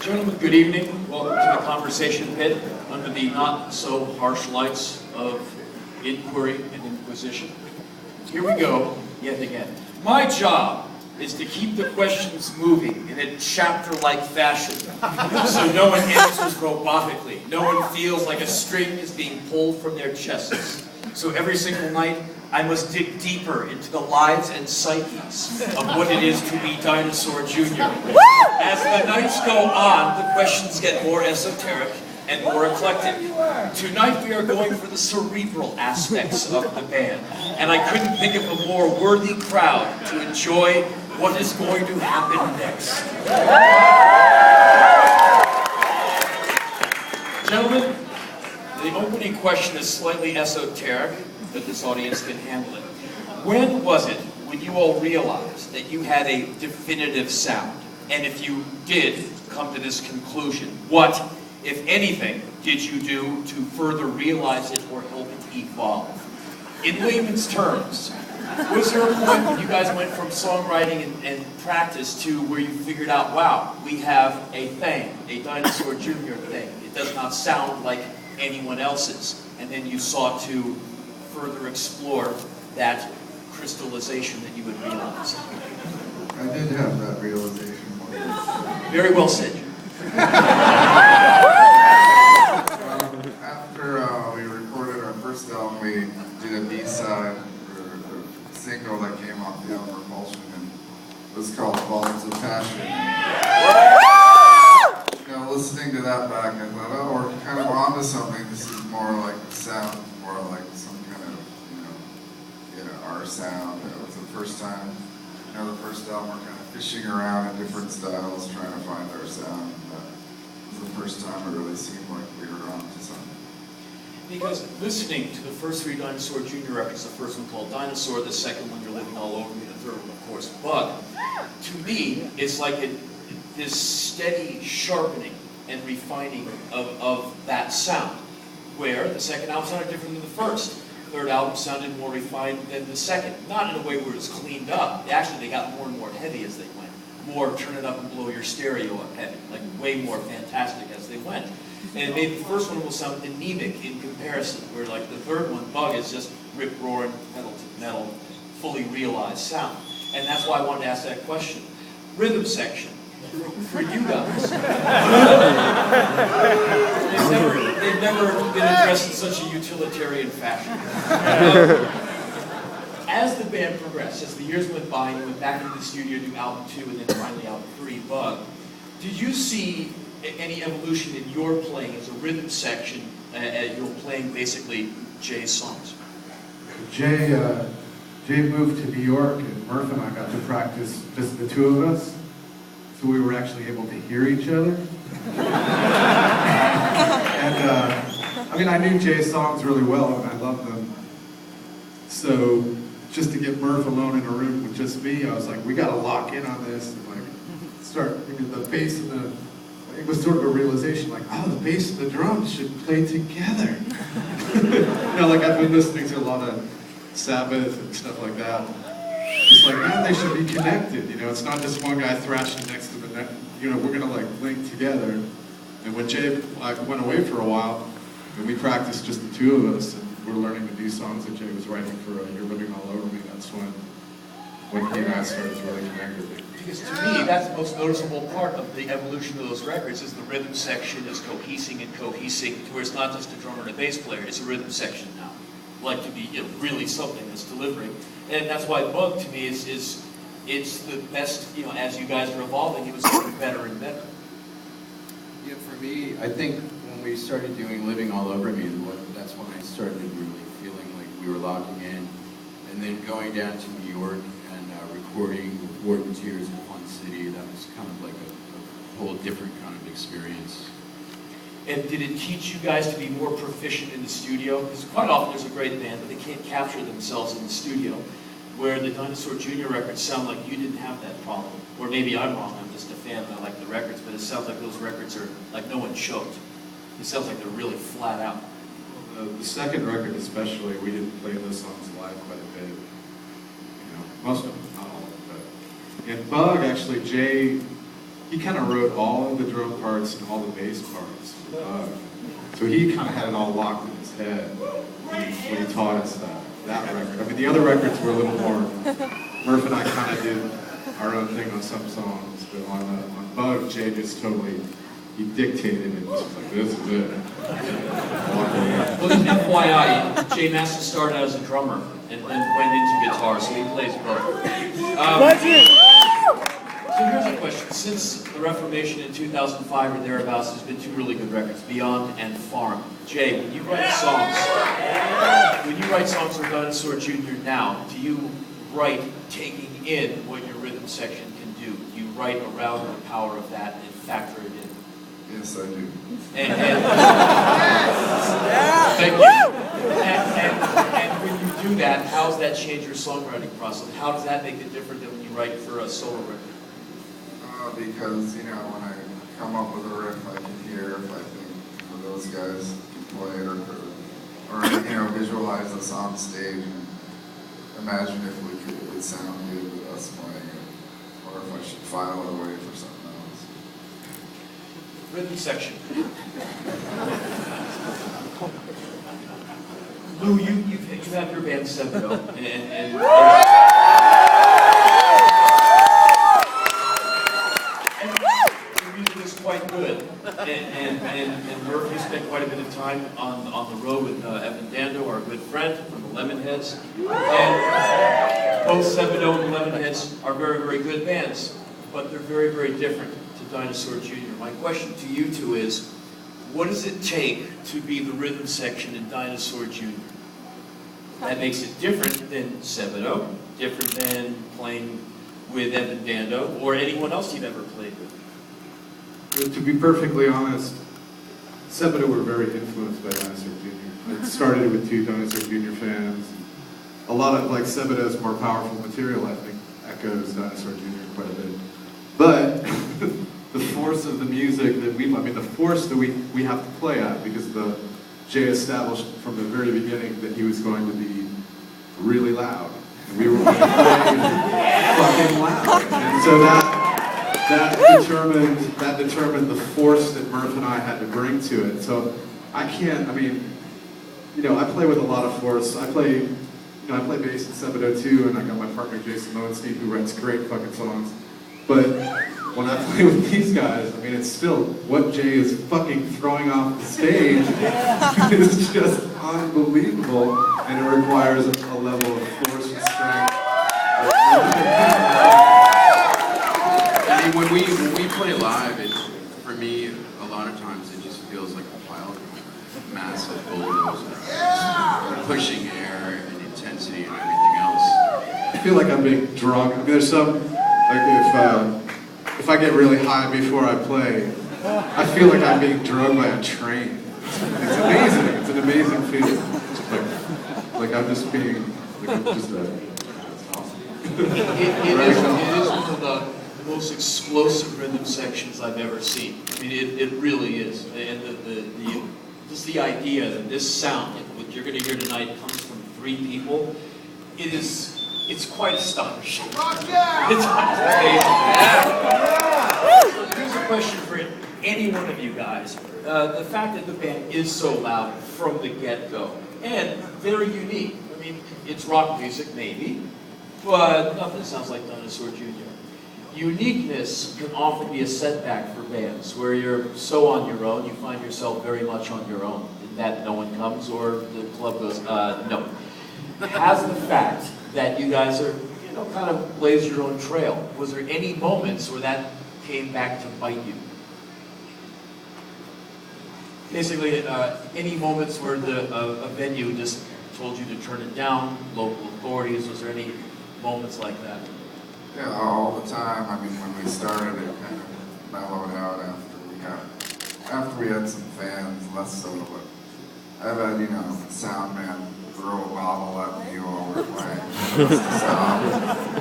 Gentlemen, good evening. Welcome to the Conversation Pit under the not-so-harsh lights of inquiry and inquisition. Here we go, yet again. My job is to keep the questions moving in a chapter-like fashion, so no one answers robotically. No one feels like a string is being pulled from their chests. So every single night, I must dig deeper into the lives and psyches of what it is to be Dinosaur Jr. As the nights go on, the questions get more esoteric and more eclectic. Tonight we are going for the cerebral aspects of the band, and I couldn't think of a more worthy crowd to enjoy what is going to happen next. Gentlemen, the opening question is slightly esoteric, but this audience can handle it. When was it when you all realized that you had a definitive sound? And if you did come to this conclusion, what, if anything, did you do to further realize it or help it evolve? In layman's terms, was there a point when you guys went from songwriting and practice to where you figured out, wow, we have a thing, a Dinosaur Jr. thing. It does not sound like anyone else's. And then you sought to further explore that crystallization that you had realized. I did have that realization. Very well said. After we recorded our first album, we did a B-side, or a single that came off the album Repulsion, and it was called Volumes of Passion. You know, listening to that back, I thought, oh, we're kind of onto something. This is more like sound, more like some kind of, our sound. It was the first time, the first album, we're kind of fishing around in different styles, trying to find our sound. It was the first time it really seemed like we were onto something. Because listening to the first three Dinosaur Jr. records, the first one called Dinosaur, the second one, You're Living All Over Me, the third one, of course, Bug, to me, it's like this steady sharpening and refining of that sound, where the second album sounded different than the first. The third album sounded more refined than the second. Not in a way where it was cleaned up. Actually, they got more and more heavy as they went. More turn it up and blow your stereo up heavy. Like way more fantastic as they went. And it made the first one will sound anemic in comparison, where like the third one, Bug, is just rip-roaring, metal to metal, fully realized sound. And that's why I wanted to ask that question. Rhythm section. For you guys. They've never been addressed in such a utilitarian fashion. As the band progressed, as the years went by, and you went back into the studio to do album 2 and then finally album 3, Bug, did you see any evolution in your playing as a rhythm section, you're playing basically Jay's songs? Jay moved to New York, and Murph and I got to practice just the two of us. So we were actually able to hear each other. And I knew Jay's songs really well, and I loved them. So just to get Murph alone in a room with just me, I was like, we gotta lock in on this, and the bass and it was sort of a realization, like, oh, the bass and the drums should play together. I've been listening to a lot of Sabbath and stuff like that. Just like, man, they should be connected, it's not just one guy thrashing next to the next, we're gonna link together. And when Jay went away for a while, and we practiced just the two of us, and we're learning the new songs that Jay was writing for You're Living All Over Me, that's when he and I started really connected. Because to me, that's the most noticeable part of the evolution of those records, is the rhythm section is cohesing to where it's not just a drummer and a bass player, it's a rhythm section now. Like to be really something that's delivering. And that's why Bug, to me, is it's the best, as you guys are evolving, it was getting better and better. Yeah, for me, I think when we started doing Living All Over Me, that's when I started really feeling like we were locking in. And then going down to New York and recording Ward and Tears in Fun City, that was kind of like a whole different kind of experience. And did it teach you guys to be more proficient in the studio? Because quite often there's a great band, but they can't capture themselves in the studio. Where the Dinosaur Jr. records sound like you didn't have that problem. Or maybe I'm wrong, I'm just a fan and I like the records, but it sounds like those records are like no one choked. It sounds like they're really flat out. The second record especially, we didn't play those songs live quite a bit. Most of them, not all of them. But in Bug, actually, Jay he kind of wrote all of the drum parts and all the bass parts. So he kind of had it all locked in his head when he taught us that record. I mean, the other records were a little more, Murph and I kind of did our own thing on some songs, but on Bug, Jay just totally, he dictated and just was like, this is it. Well, just FYI, Jay Massa started out as a drummer and then went into guitar, so he plays both. So here's a question. Since the Reformation in 2005 or thereabouts, there's been two really good records, Beyond and Farm. Jay, when you write songs for Dinosaur Jr. now, do you write taking in what your rhythm section can do? Do you write around the power of that and factor it in? Yes, I do. Thank you. And when you do that, how does that change your songwriting process? How does that make it different than when you write for a solo record? Because, you know, when I come up with a riff, I can hear if I think those guys can play it or you know, visualize us on stage and imagine if it would sound good with us playing it, or if I should file it away for something else. Rhythm section. Lou, you have your band Sebadoh, and the music is quite good. And Murph, you spent quite a bit of time on the road with Evan Dando, our good friend from the Lemonheads. And both Sebadoh and the Lemonheads are very, very good bands, but they're very, very different to Dinosaur Jr. My question to you two is, what does it take to be the rhythm section in Dinosaur Jr.? That makes it different than Sebadoh, different than playing with Evan Dando, or anyone else you've ever played with. Well, to be perfectly honest, Sebadoh were very influenced by Dinosaur Jr. It started with two Dinosaur Jr. fans. A lot of, like, Sebadoh's more powerful material, I think, echoes Dinosaur Jr. quite a bit. But the force of the music that the force that we have to play at, because Jay established from the very beginning that he was going to be really loud. And we were going to play fucking loud. And so that determined the force that Murph and I had to bring to it. So I play with a lot of force. I play bass in Sebadoh too, and I got my partner Jason Lowenstein who writes great fucking songs. But when I play with these guys, I mean, it's still what Jay is fucking throwing off the stage is just unbelievable, and it requires a level of force and strength. I mean, when we play live, for me, a lot of times it just feels like a pile of massive bulldozers, pushing air and intensity and everything else. I feel like I'm being drunk. I mean, there's some, like if I get really high before I play, I feel like I'm being drugged by a train. It's amazing. It's an amazing feeling. Like I'm just being, it's awesome. It is one of the most explosive rhythm sections I've ever seen. I mean, it really is. And just the idea that this sound, like what you're going to hear tonight, comes from three people, it's quite astonishing. It's amazing. Here's a question for any one of you guys. The fact that the band is so loud from the get-go, and very unique. I mean, it's rock music, maybe, but nothing sounds like Dinosaur Jr. Uniqueness can often be a setback for bands, where you're so on your own, you find yourself very much on your own, and that no one comes, or the club goes, no. Has the fact that you guys are, kind of blaze your own trail, was there any moments where that came back to bite you? Basically, any moments where a venue just told you to turn it down, local authorities, was there any moments like that? Yeah, all the time. I mean, when we started, it kind of mellowed out after we had some fans, less so, but I've had, sound man throw a bottle at me while we're playing,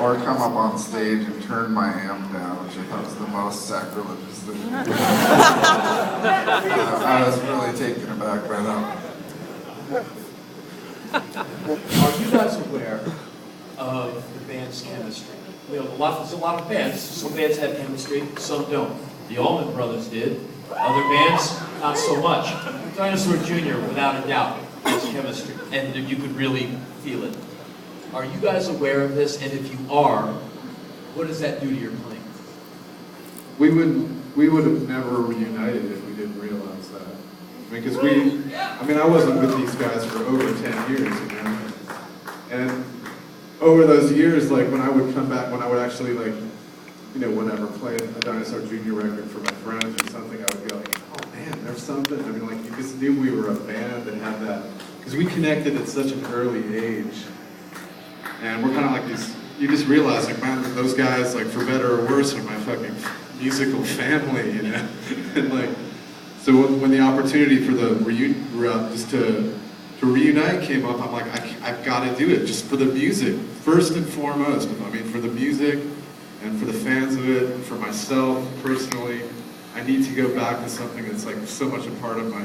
or come up on stage and turn my amp down, which I thought was the most sacrilegious thing. I was really taken aback by that. Are you guys aware of the band's chemistry? there's a lot of bands. Some bands have chemistry, some don't. The Allman Brothers did. Other bands, not so much. Dinosaur Jr., without a doubt, has chemistry, and you could really feel it. Are you guys aware of this? And if you are, what does that do to your playing? We would have never reunited if we didn't realize that. Because I wasn't with these guys for over 10 years, you know? And over those years, like when I would come back, when I would actually like, you know, whatever, play a Dinosaur Jr. record for my friends or something, I would be like, oh man, there's something. I mean, like you just knew we were a band that had that, because we connected at such an early age. And we're kind of like these, you just realize like, man, those guys, like for better or worse, are my fucking musical family, you know? And like, so when the opportunity for the just to reunite came up, I'm like, I've got to do it just for the music, first and foremost. I mean, for the music and for the fans of it, and for myself personally, I need to go back to something that's like so much a part of my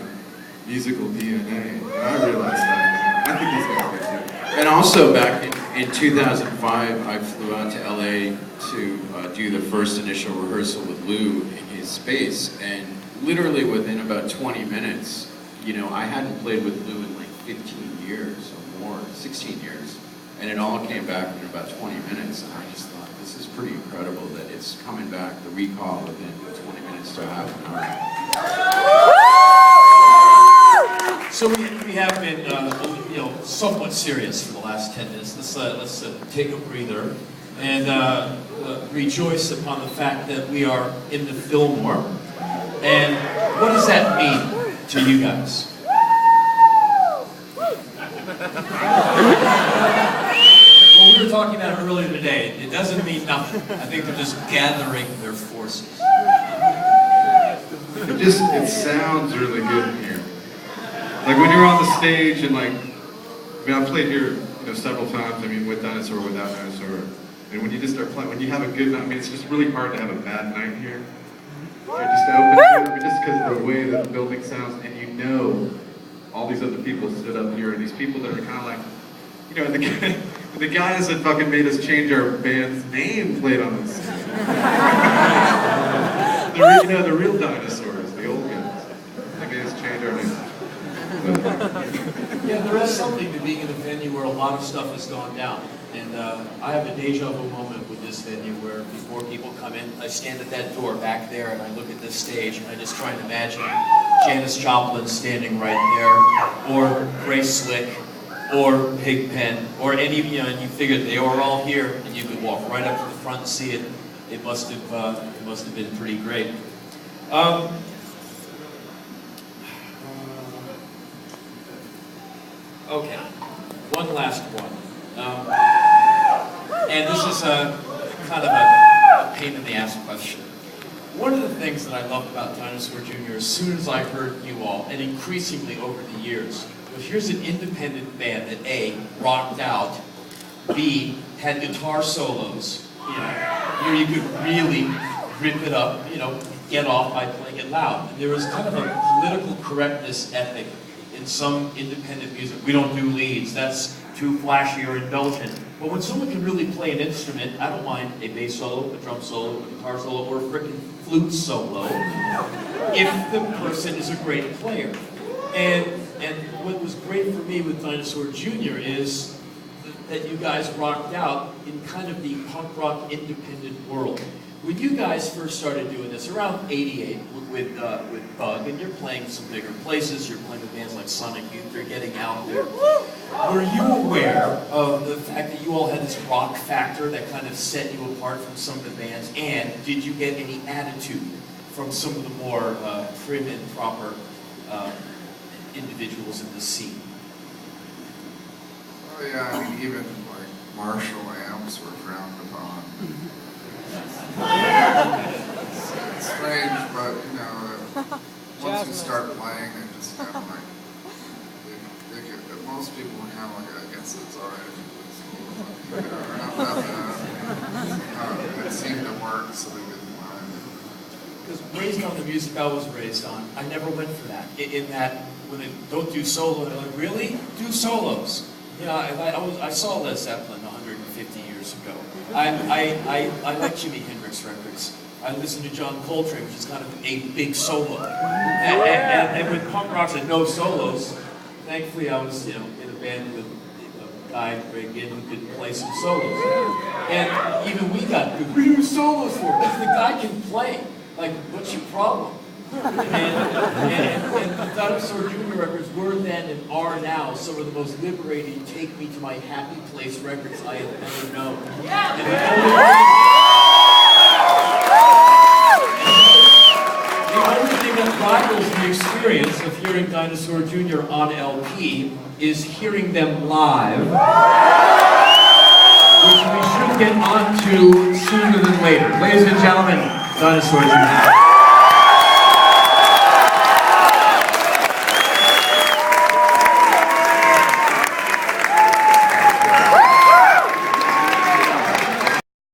musical DNA. And I realized that. I think these guys did too. And also back in 2005, I flew out to LA to do the first initial rehearsal with Lou in his space, and literally within about 20 minutes, you know, I hadn't played with Lou in like 15 years or more, 16 years, and it all came back in about 20 minutes, and I just thought, this is pretty incredible that it's coming back, the recall within 20 minutes to half an hour. So we have been, you know, somewhat serious for the last 10 minutes. Let's take a breather and rejoice upon the fact that we are in the Fillmore. And what does that mean to you guys? Well, we were talking about it earlier today. It doesn't mean nothing. I think they're just gathering their forces. It sounds really good in here. Like when you're on the stage and like, I mean, I've played here, you know, several times. I mean, with Dinosaur, without Dinosaur. And when you just start playing, when you have a good night, I mean, it's just really hard to have a bad night here. You're just open, just because of the way that the building sounds, and you know all these other people stood up here, and these people that are kind of like, you know, the guys that fucking made us change our band's name played on this. The real dinosaurs, the old guys. They made us change our name. Yeah, there is something to being in a venue where a lot of stuff has gone down. And I have a deja vu moment with this venue where before people come in, I stand at that door back there and I look at this stage and I just try and imagine Janis Joplin standing right there, or Grace Slick, or Pigpen, or any, you know, and you figured they were all here and you could walk right up to the front and see it. It must have been pretty great. Okay, one last one. And this is a kind of a pain in the ass question. One of the things that I loved about Dinosaur Jr. as soon as I heard you all, and increasingly over the years, was here's an independent band that A, rocked out, B, had guitar solos, you know, here you could really rip it up, you know, get off by playing it loud. And there was kind of a political correctness ethic in some independent music. We don't do leads, that's too flashy or indulgent. But when someone can really play an instrument, I don't mind a bass solo, a drum solo, a guitar solo, or a frickin' flute solo, if the person is a great player. And what was great for me with Dinosaur Jr. is that you guys rocked out in kind of the punk rock independent world. When you guys first started doing this, around '88 with Bug, and you're playing some bigger places, you're playing with bands like Sonic Youth, you're getting out there. Were you aware of the fact that you all had this rock factor that kind of set you apart from some of the bands? And did you get any attitude from some of the more prim and proper individuals in the scene? Oh yeah, I mean, even like Marshall amps were frowned upon. It's strange, but you know, once you start playing, it just kind of like, most people were kind of like, I guess it's alright if you play it seemed to work, so they didn't mind. Because raised on the music I was raised on, I never went for that. In that, when they don't do solo, they're like, really? Do solos. You know, I saw Led Zeppelin 150 years ago. I like Jimi Hendrix records. I listen to John Coltrane, which is kind of a big solo. And with punk rocks and no solos, thankfully I was, in a band with a guy, Greg Ginn, who could play some solos. And even we got good. What are you solos for? Because the guy can play. Like, what's your problem? And the Dinosaur Jr. records were then and are now some of the most liberating, take me to my happy place records I have ever known. And the only thing that rivals the experience of hearing Dinosaur Jr. on LP is hearing them live, which we should get onto sooner than later. Ladies and gentlemen, Dinosaur Jr.